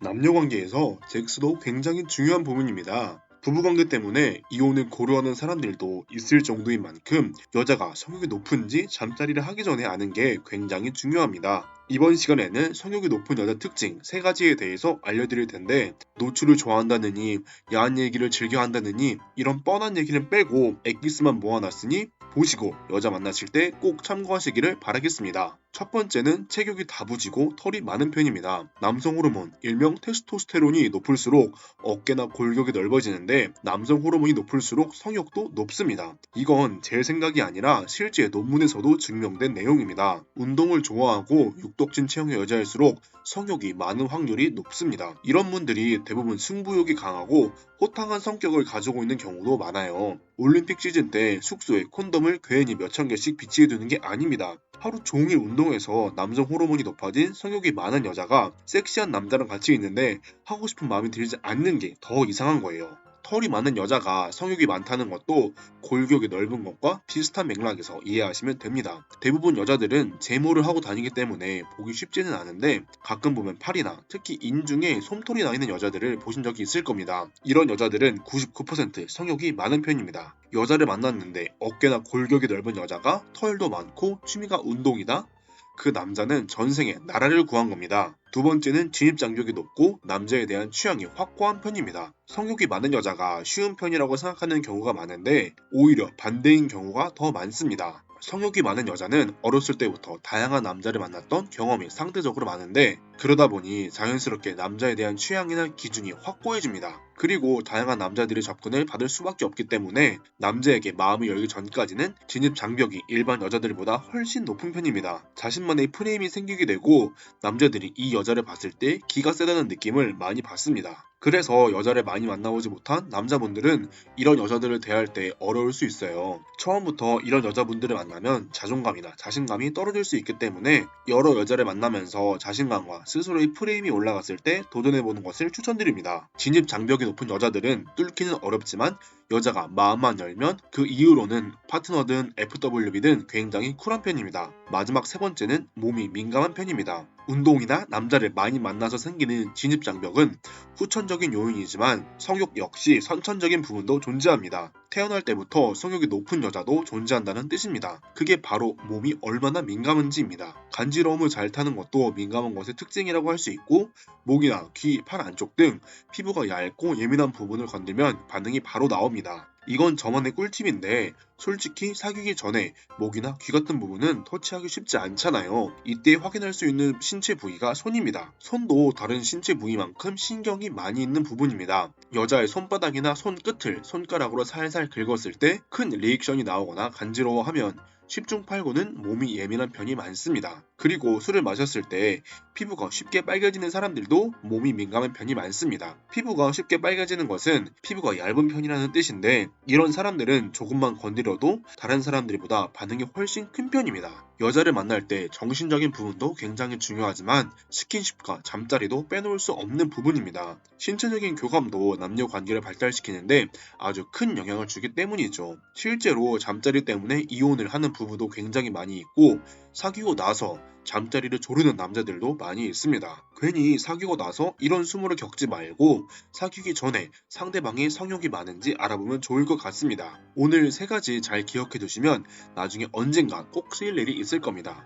남녀관계에서 섹스도 굉장히 중요한 부분입니다. 부부관계 때문에 이혼을 고려하는 사람들도 있을 정도인 만큼 여자가 성욕이 높은지 잠자리를 하기 전에 아는 게 굉장히 중요합니다. 이번 시간에는 성욕이 높은 여자 특징 3가지에 대해서 알려드릴 텐데, 노출을 좋아한다느니 야한 얘기를 즐겨한다느니 이런 뻔한 얘기는 빼고 엑기스만 모아놨으니 보시고 여자 만나실 때 꼭 참고하시기를 바라겠습니다. 첫 번째는 체격이 다부지고 털이 많은 편입니다. 남성 호르몬, 일명 테스토스테론이 높을수록 어깨나 골격이 넓어지는데, 남성 호르몬이 높을수록 성욕도 높습니다. 이건 제 생각이 아니라 실제 논문에서도 증명된 내용입니다. 운동을 좋아하고 육덕진 체형의 여자일수록 성욕이 많은 확률이 높습니다. 이런 분들이 대부분 승부욕이 강하고 호탕한 성격을 가지고 있는 경우도 많아요. 올림픽 시즌 때 숙소에 콘돔을 괜히 몇천 개씩 비치해 두는 게 아닙니다. 하루 종일 운동해서 남성 호르몬이 높아진 성욕이 많은 여자가 섹시한 남자랑 같이 있는데 하고 싶은 마음이 들지 않는 게 더 이상한 거예요. 털이 많은 여자가 성욕이 많다는 것도 골격이 넓은 것과 비슷한 맥락에서 이해하시면 됩니다. 대부분 여자들은 제모를 하고 다니기 때문에 보기 쉽지는 않은데, 가끔 보면 팔이나 특히 인중에 솜털이 나 있는 여자들을 보신 적이 있을 겁니다. 이런 여자들은 99% 성욕이 많은 편입니다. 여자를 만났는데 어깨나 골격이 넓은 여자가 털도 많고 취미가 운동이다? 그 남자는 전생에 나라를 구한 겁니다. 두 번째는 진입장벽이 높고 남자에 대한 취향이 확고한 편입니다. 성욕이 많은 여자가 쉬운 편이라고 생각하는 경우가 많은데, 오히려 반대인 경우가 더 많습니다. 성욕이 많은 여자는 어렸을 때부터 다양한 남자를 만났던 경험이 상대적으로 많은데, 그러다 보니 자연스럽게 남자에 대한 취향이나 기준이 확고해집니다. 그리고 다양한 남자들의 접근을 받을 수밖에 없기 때문에 남자에게 마음을 열기 전까지는 진입 장벽이 일반 여자들보다 훨씬 높은 편입니다. 자신만의 프레임이 생기게 되고 남자들이 이 여자를 봤을 때 기가 세다는 느낌을 많이 받습니다. 그래서 여자를 많이 만나보지 못한 남자분들은 이런 여자들을 대할 때 어려울 수 있어요. 처음부터 이런 여자분들을 만나면 자존감이나 자신감이 떨어질 수 있기 때문에 여러 여자를 만나면서 자신감과 스스로의 프레임이 올라갔을 때 도전해보는 것을 추천드립니다. 진입 장벽이 높은 여자들은 뚫기는 어렵지만 여자가 마음만 열면 그 이후로는 파트너든 FWB든 굉장히 쿨한 편입니다. 마지막 3번째는 몸이 민감한 편입니다. 운동이나 남자를 많이 만나서 생기는 진입장벽은 후천적인 요인이지만 성욕 역시 선천적인 부분도 존재합니다. 태어날 때부터 성욕이 높은 여자도 존재한다는 뜻입니다. 그게 바로 몸이 얼마나 민감한지입니다. 간지러움을 잘 타는 것도 민감한 것의 특징이라고 할 수 있고, 목이나 귀, 팔 안쪽 등 피부가 얇고 예민한 부분을 건들면 반응이 바로 나옵니다. 이건 저만의 꿀팁인데, 솔직히 사귀기 전에 목이나 귀 같은 부분은 터치하기 쉽지 않잖아요. 이때 확인할 수 있는 신체 부위가 손입니다. 손도 다른 신체 부위만큼 신경이 많이 있는 부분입니다. 여자의 손바닥이나 손끝을 손가락으로 살살 긁었을 때 큰 리액션이 나오거나 간지러워하면 10중 8구는 몸이 예민한 편이 많습니다. 그리고 술을 마셨을 때 피부가 쉽게 빨개지는 사람들도 몸이 민감한 편이 많습니다. 피부가 쉽게 빨개지는 것은 피부가 얇은 편이라는 뜻인데, 이런 사람들은 조금만 건드려도 다른 사람들보다 반응이 훨씬 큰 편입니다. 여자를 만날 때 정신적인 부분도 굉장히 중요하지만 스킨십과 잠자리도 빼놓을 수 없는 부분입니다. 신체적인 교감도 남녀 관계를 발달시키는데 아주 큰 영향을 주기 때문이죠. 실제로 잠자리 때문에 이혼을 하는 부부도 굉장히 많이 있고, 사귀고 나서 잠자리를 조르는 남자들도 많이 있습니다. 괜히 사귀고 나서 이런 수모를 겪지 말고 사귀기 전에 상대방의 성욕이 많은지 알아보면 좋을 것 같습니다. 오늘 3가지 잘 기억해 두시면 나중에 언젠가 꼭 쓰일 일이 있을 겁니다.